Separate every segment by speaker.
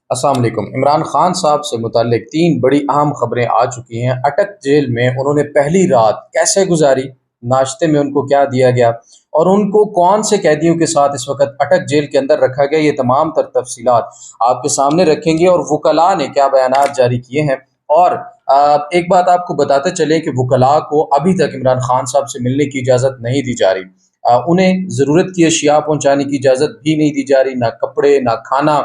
Speaker 1: अस्सलाम वालेकुम। इमरान खान साहब से मुताल्लिक तीन बड़ी अहम खबरें आ चुकी हैं। अटक जेल में उन्होंने पहली रात कैसे गुजारी, नाश्ते में उनको क्या दिया गया और उनको कौन से कैदियों के साथ इस वक्त अटक जेल के अंदर रखा गया, ये तमाम तर तफसीलात आपके सामने रखेंगे और वकला ने क्या बयानात जारी किए हैं। और एक बात आपको बताते चले कि वकला को अभी तक इमरान खान साहब से मिलने की इजाज़त नहीं दी जा रही। उन्हें ज़रूरत की अशिया पहुँचाने की इजाज़त भी नहीं दी जा रही, ना कपड़े, ना खाना,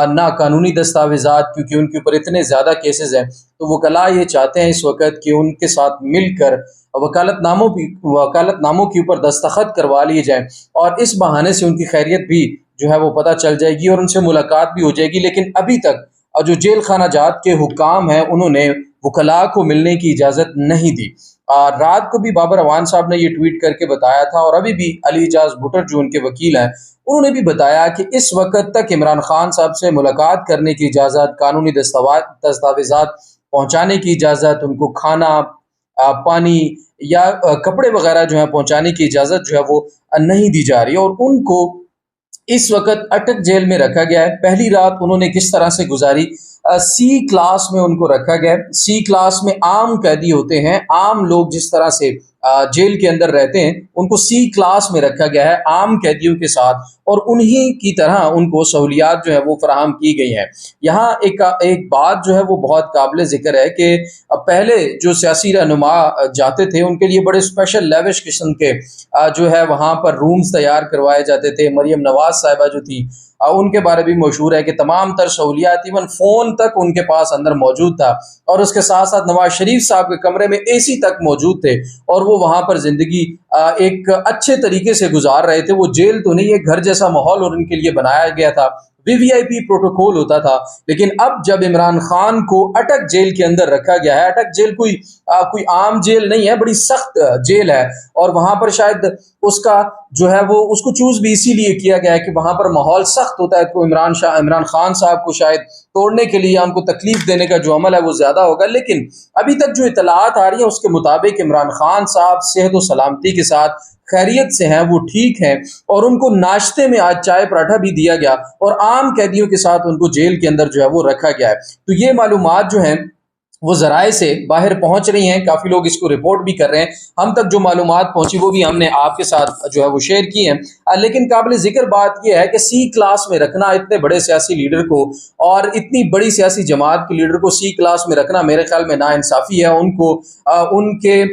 Speaker 1: ना कानूनी दस्तावेज़ात, क्योंकि उनके ऊपर इतने ज़्यादा केसेस हैं। तो वकला ये चाहते हैं इस वक्त कि उनके साथ मिलकर वकालतनामों के ऊपर दस्तखत करवा लिए जाएँ और इस बहाने से उनकी खैरियत भी जो है वो पता चल जाएगी और उनसे मुलाकात भी हो जाएगी। लेकिन अभी तक जो जेल खाना जात के हुकाम हैं उन्होंने वकला को मिलने की इजाज़त नहीं दी। रात को भी बाबर अवान साहब ने ये ट्वीट करके बताया था और अभी भी अली इजाज भुट्टर जो उनके वकील हैं उन्होंने भी बताया कि इस वक्त तक इमरान खान साहब से मुलाकात करने की इजाज़त, कानूनी दस्तावेज़ात पहुँचाने की इजाज़त, उनको खाना, पानी या कपड़े वगैरह जो है पहुँचाने की इजाज़त जो है वो नहीं दी जा रही है और उनको इस वक्त अटक जेल में रखा गया है। पहली रात उन्होंने किस तरह से गुजारी, सी क्लास में उनको रखा गया है। सी क्लास में आम कैदी होते हैं, आम लोग जिस तरह से जेल के अंदर रहते हैं उनको सी क्लास में रखा गया है आम कैदियों के साथ और उन्हीं की तरह उनको सहूलियात जो है वो फराहम की गई हैं। यहाँ एक बात जो है वो बहुत काबिल ज़िक्र है कि पहले जो सियासी रहनुमा जाते थे उनके लिए बड़े स्पेशल लेविश किस्म के जो है वहाँ पर रूम्स तैयार करवाए जाते थे। मरियम नवाज साहिबा जो थी उनके बारे भी मशहूर है कि तमाम तर सहूलियात, इवन फ़ोन तक उनके पास अंदर मौजूद था और उसके साथ साथ नवाज शरीफ साहब के कमरे में एसी तक मौजूद थे और वो वहाँ पर ज़िंदगी एक अच्छे तरीके से गुजार रहे थे। वो जेल तो नहीं, एक घर जैसा माहौल और उनके लिए बनाया गया था, वीवीआईपी प्रोटोकॉल होता था। लेकिन अब जब इमरान खान को अटक जेल के अंदर रखा गया है, अटक जेल कोई आम जेल नहीं है, बड़ी सख्त जेल है और वहाँ पर शायद उसका जो है वो उसको चूज भी इसीलिए किया गया है कि वहाँ पर माहौल सख्त होता है तो इमरान खान साहब को शायद तोड़ने के लिए या उनको तकलीफ देने का जो अमल है वो ज़्यादा होगा। लेकिन अभी तक जो इतलात आ रही है उसके मुताबिक इमरान खान साहब सेहत व सलामती के साथ खैरियत से हैं, वो ठीक हैं और उनको नाश्ते में आज चाय पराठा भी दिया गया और आम कैदियों के साथ उनको जेल के अंदर जो है वो रखा गया है। तो ये मालूमात जो हैं वो ज़राए से बाहर पहुंच रही हैं, काफ़ी लोग इसको रिपोर्ट भी कर रहे हैं। हम तक जो मालूमात पहुंची वो भी हमने आपके साथ जो है वो शेयर की हैं। लेकिन काबिल ज़िक्र बात यह है कि सी क्लास में रखना इतने बड़े सियासी लीडर को और इतनी बड़ी सियासी जमात के लीडर को सी क्लास में रखना मेरे ख्याल में नाइंसाफ़ी है। उनको उनके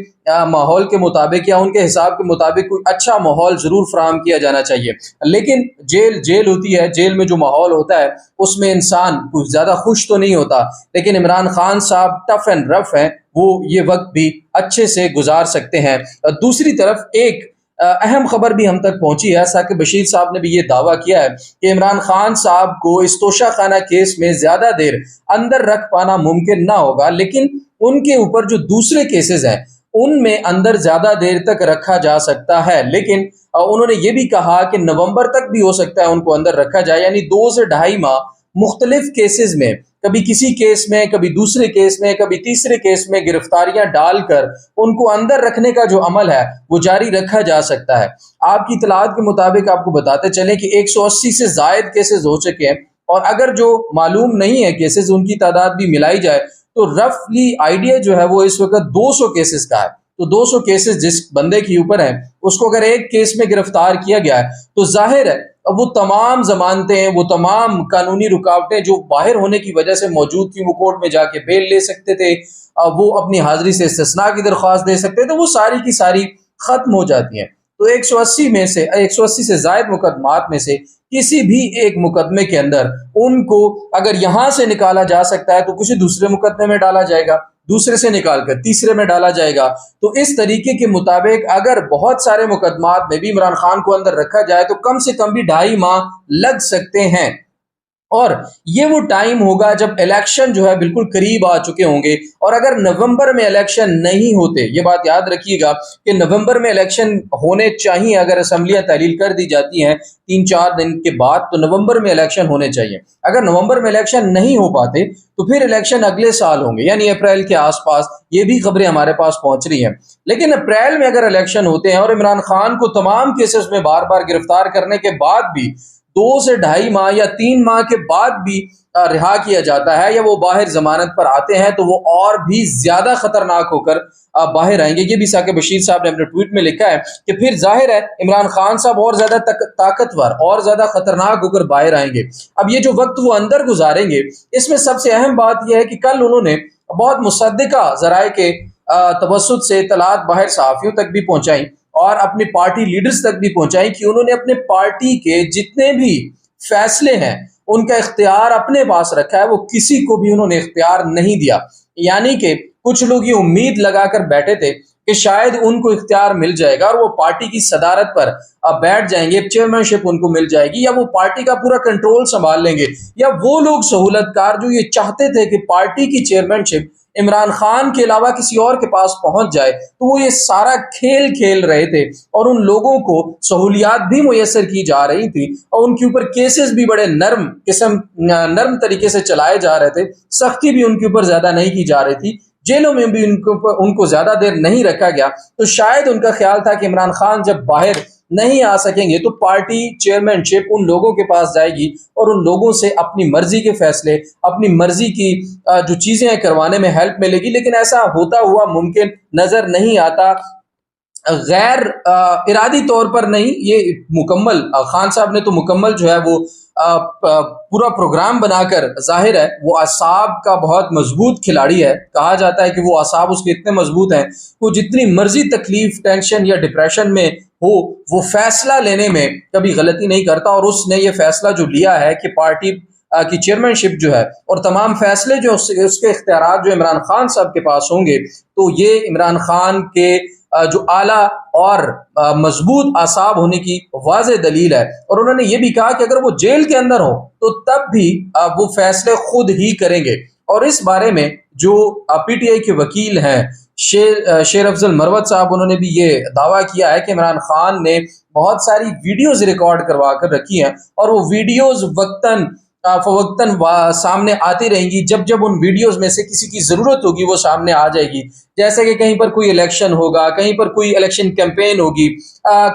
Speaker 1: माहौल के मुताबिक या उनके हिसाब के मुताबिक कोई अच्छा माहौल ज़रूर फराहम किया जाना चाहिए। लेकिन जेल जेल होती है, जेल में जो माहौल होता है उसमें इंसान कुछ ज़्यादा खुश तो नहीं होता। लेकिन इमरान खान साहब टफ एंड रफ हैं, वो ये वक्त भी अच्छे से गुजार सकते हैं। दूसरी तरफ एक अहम खबर भी हम तक पहुंची है। साकिब बशीर साहब ने भी ये दावा किया है कि इमरान खान साहब को इस तोशा खाना केस में ज़्यादा देर अंदर रख पाना मुमकिन ना होगा, लेकिन उनके ऊपर जो दूसरे केसेस हैं उनमें अंदर ज़्यादा देर तक रखा जा सकता है। लेकिन उन्होंने ये भी कहा कि नवंबर तक भी हो सकता है उनको अंदर रखा जाए, यानी 2 से ढाई माह मुख्तलिफ केसेस में, कभी किसी केस में, कभी दूसरे केस में, कभी तीसरे केस में गिरफ्तारियां डालकर उनको अंदर रखने का जो अमल है वो जारी रखा जा सकता है। आपकी इतलात के मुताबिक आपको बताते चलें कि 180 से जायद केसेस हो चुके हैं और अगर जो मालूम नहीं है केसेस उनकी तादाद भी मिलाई जाए तो रफली आइडिया जो है वो इस वक्त 200 केसेस का है। तो 200 केसेस जिस बंदे के ऊपर हैं उसको अगर एक केस में गिरफ्तार किया गया है तो जाहिर है अब वो तमाम जमानतें, वो तमाम कानूनी रुकावटें जो बाहर होने की वजह से मौजूद थी, वो कोर्ट में जाके बेल ले सकते थे, वो अपनी हाजिरी से इस्तिस्ना की दरख्वास्त दे सकते थे, तो वो सारी की सारी खत्म हो जाती हैं। तो 180 से जायद मुकदमात में से किसी भी एक मुकदमे के अंदर उनको अगर यहां से निकाला जा सकता है तो किसी दूसरे मुकदमे में डाला जाएगा, दूसरे से निकाल कर तीसरे में डाला जाएगा। तो इस तरीके के मुताबिक अगर बहुत सारे मुकदमात में भी इमरान खान को अंदर रखा जाए तो कम से कम भी 2.5 माह लग सकते हैं और ये वो टाइम होगा जब इलेक्शन जो है बिल्कुल करीब आ चुके होंगे। और अगर नवंबर में इलेक्शन नहीं होते, ये बात याद रखिएगा कि नवंबर में इलेक्शन होने चाहिए, अगर असम्बलियां तहलील कर दी जाती हैं 3-4 दिन के बाद तो नवंबर में इलेक्शन होने चाहिए। अगर नवंबर में इलेक्शन नहीं हो पाते तो फिर इलेक्शन अगले साल होंगे, यानी अप्रैल के आसपास। ये भी खबरें हमारे पास पहुंच रही हैं। लेकिन अप्रैल में अगर इलेक्शन होते हैं और इमरान खान को तमाम केसेस में बार बार गिरफ्तार करने के बाद भी 2 سے 2.5 ماہ یا 3 ماہ کے بعد بھی رہا کیا جاتا ہے یا وہ باہر ضمانت پر آتے ہیں تو وہ اور بھی زیادہ خطرناک ہو کر باہر آئیں گے۔ یہ بھی ثاقب بشیر صاحب نے اپنے ٹویٹ میں لکھا ہے کہ پھر ظاہر ہے عمران خان صاحب اور زیادہ طاقتور اور زیادہ خطرناک ہو کر باہر آئیں گے۔ اب یہ جو وقت وہ اندر گزاریں گے، اس میں سب سے اہم بات یہ ہے کہ کل انہوں نے بہت مصدقہ ذرائع کے توسط سے اطلاعات باہر صحافیوں تک بھی پہنچائیں اور اپنی پارٹی لیڈرز تک بھی پہنچائیں کہ انہوں نے اپنے پارٹی کے جتنے بھی فیصلے ہیں ان کا اختیار اپنے پاس رکھا ہے، وہ کسی کو بھی انہوں نے اختیار نہیں دیا۔ یعنی کہ کچھ لوگ یہ امید لگا کر بیٹھے تھے کہ شاید ان کو اختیار مل جائے گا اور وہ پارٹی کی صدارت پر بیٹھ جائیں گے، چیئرمین شپ ان کو مل جائے گی، یا وہ پارٹی کا پورا کنٹرول سنبھال لیں گے، یا وہ لوگ سہولت کار جو یہ چاہتے تھے کہ پارٹی کی چیئرمین شپ عمران خان کے علاوہ کسی اور کے پاس پہنچ جائے، تو وہ یہ سارا کھیل کھیل رہے تھے اور ان لوگوں کو سہولیات بھی میسر کی جا رہی تھی اور ان کے اوپر کیسز بھی بڑے نرم طریقے سے چلائے جا رہے تھے، سختی بھی ان کے اوپر زیادہ نہیں کی جا رہی تھی، جیلوں میں بھی ان کو زیادہ دیر نہیں رکھا گیا۔ تو شاید ان کا خیال تھا کہ عمران خان جب باہر نہیں آ سکیں گے تو پارٹی چیئرمین شپ ان لوگوں کے پاس جائے گی اور ان لوگوں سے اپنی مرضی کے فیصلے، اپنی مرضی کی جو چیزیں کروانے میں ہیلپ ملے گی، لیکن ایسا ہوتا ہوا ممکن نظر نہیں آتا۔ غیر ارادی طور پر نہیں، یہ مکمل خان صاحب نے تو مکمل جو ہے وہ پورا پروگرام بنا کر، ظاہر ہے وہ اعصاب کا بہت مضبوط کھلاڑی ہے، کہا جاتا ہے کہ وہ اعصاب اس کے اتنے مضبوط ہیں، وہ جتنی مرضی تکلیف، ٹینشن یا ڈپریشن میں ہو وہ فیصلہ لینے میں کبھی غلطی نہیں کرتا، اور اس نے یہ فیصلہ جو لیا ہے کہ پارٹی کی چیئرمین شپ جو ہے اور تمام فیصلے جو اس کے اختیارات جو عمران خان صاحب کے پاس ہوں گے، تو یہ عمران خان کے جو اعلیٰ اور مضبوط اعصاب ہونے کی واضح دلیل ہے۔ اور انہوں نے یہ بھی کہا کہ اگر وہ جیل کے اندر ہو تو تب بھی وہ فیصلے خود ہی کریں گے، اور اس بارے میں جو پی ٹی آئی کے وکیل ہیں شیر افضل مروت صاحب، انہوں نے بھی یہ دعویٰ کیا ہے کہ عمران خان نے بہت ساری ویڈیوز ریکارڈ کروا کر رکھی ہیں اور وہ ویڈیوز وقتاً فوقتاً سامنے آتی رہیں گی، جب جب ان ویڈیوز میں سے کسی کی ضرورت ہوگی وہ سامنے آ جائے گی، جیسے کہ کہیں پر کوئی الیکشن ہوگا، کہیں پر کوئی الیکشن کیمپین ہوگی،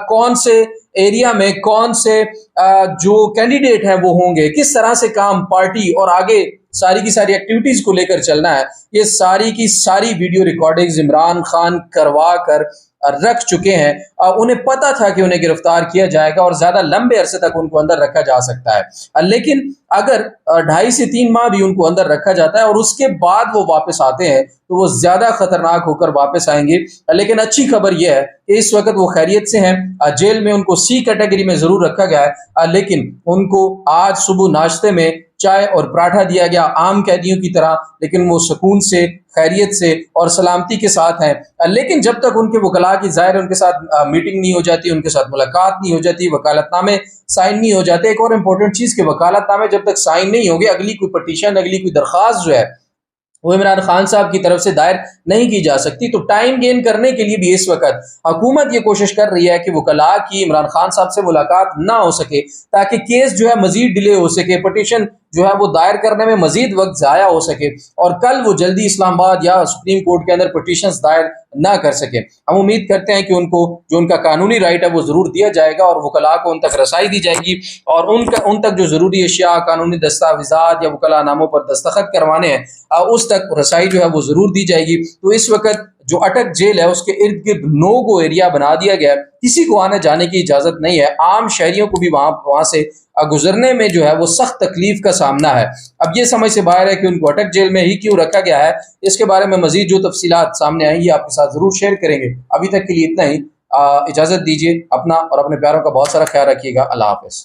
Speaker 1: کون سے ایریا میں کون سے جو کینڈیڈیٹ ہیں وہ ہوں گے، کس طرح سے کام پارٹی اور آگے ساری کی ساری ایکٹیویٹیز کو لے کر چلنا ہے، یہ ساری کی ساری ویڈیو ریکارڈنگز عمران خان کروا کر رکھ چکے ہیں۔ انہیں پتا تھا کہ انہیں گرفتار کیا جائے گا اور زیادہ لمبے عرصے تک ان کو اندر رکھا جا سکتا ہے، لیکن اگر 2.5 سے 3 ماہ بھی ان کو اندر رکھا جاتا ہے اور اس کے بعد وہ واپس آتے ہیں تو وہ زیادہ خطرناک ہو کر واپس آئیں گے۔ لیکن اچھی خبر یہ ہے کہ اس وقت وہ خیریت سے ہیں، جیل میں ان کو سی کیٹیگری میں ضرور رکھا گیا ہے، لیکن ان کو آج صبح ناشتے میں چائے اور پراٹھا دیا گیا عام قیدیوں کی طرح، لیکن وہ سکون سے، خیریت سے اور سلامتی کے ساتھ ہیں۔ لیکن جب تک ان کے وکلاء کی ظاہر ان کے ساتھ میٹنگ نہیں ہو جاتی، ان کے ساتھ ملاقات نہیں ہو جاتی، وکالت نامے سائن نہیں ہو جاتے، ایک اور امپورٹنٹ چیز کہ وکالت نامے جب تک سائن نہیں ہوں گے، اگلی کوئی پٹیشن، اگلی کوئی درخواست جو ہے وہ عمران خان صاحب کی طرف سے دائر نہیں کی جا سکتی۔ تو ٹائم گین کرنے کے لیے بھی اس وقت حکومت یہ کوشش کر رہی ہے کہ وکلاء کی عمران خان صاحب سے ملاقات نہ ہو سکے، تاکہ کیس جو ہے مزید ڈیلے ہو سکے، پٹیشن جو ہے وہ دائر کرنے میں مزید وقت ضائع ہو سکے اور کل وہ جلدی اسلام آباد یا سپریم کورٹ کے اندر پٹیشنز دائر نہ کر سکے۔ ہم امید کرتے ہیں کہ ان کو جو ان کا قانونی رائٹ ہے وہ ضرور دیا جائے گا اور وکلاء کو ان تک رسائی دی جائے گی، اور ان تک جو ضروری اشیاء، قانونی دستاویزات یا وکلاء ناموں پر دستخط کروانے ہیں اس تک رسائی جو ہے وہ ضرور دی جائے گی۔ تو اس وقت جو اٹک جیل ہے اس کے ارد گرد نو گو ایریا بنا دیا گیا ہے، کسی کو آنے جانے کی اجازت نہیں ہے، عام شہریوں کو بھی وہاں سے گزرنے میں جو ہے وہ سخت تکلیف کا سامنا ہے۔ اب یہ سمجھ سے باہر ہے کہ ان کو اٹک جیل میں ہی کیوں رکھا گیا ہے، اس کے بارے میں مزید جو تفصیلات سامنے آئیں گی آپ کے ساتھ ضرور شیئر کریں گے۔ ابھی تک کے لیے اتنا ہی، اجازت دیجیے، اپنا اور اپنے پیاروں کا بہت سارا خیال رکھیے گا۔ اللہ حافظ۔